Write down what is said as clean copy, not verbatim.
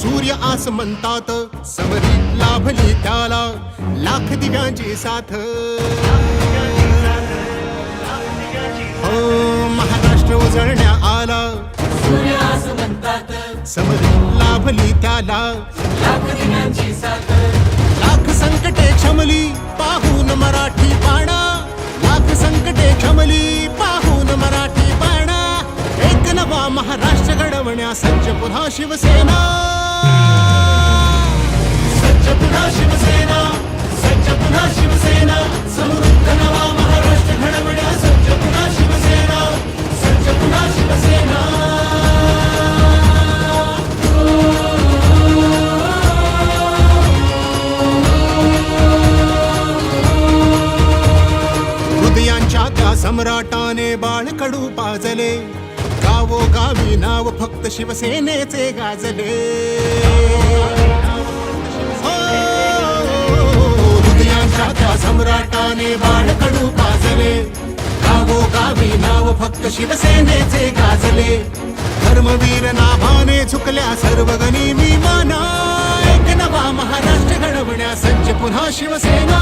सूर्य आसमंतात समरीत लाभली त्याला लाख दिव्यांची साथ. हो महाराष्ट्र उजळण्या आला सूर्य आसमंतात समरीत लाभली त्याला लाख दिव्यांची साथ. लाख संकटे क्षमली पाहून मराठी बाणा, लाख संकटे क्षमली पाहून मराठी बाणा. एक नवा महाराष्ट्र घडवण्या सज्ज पुन्हा शिवसेना, सज्ज पुन्हा शिवसेना, सज्ज पुन्हा शिवसेना. समृद्ध नवा महाराष्ट्र घडवण्या सज्ज पुन्हा शिवसेना, सज्ज पुन्हा शिवसेना. हृदयांच्या त्या सम्राटाने बाळकडू पाजले, गावोगावी नाव फक्त शिवसेनेचे गाजले. हो, हृदयांच्या त्या सम्राटाने बाळकडू पाजले, गावोगावी नाव फक्त शिवसेनेचे गाजले. धर्मवीर नाभाने झुकल्या सर्व गनिमी माना, एक नवा महाराष्ट्र घडवण्या सज्ज पुन्हा शिवसेना.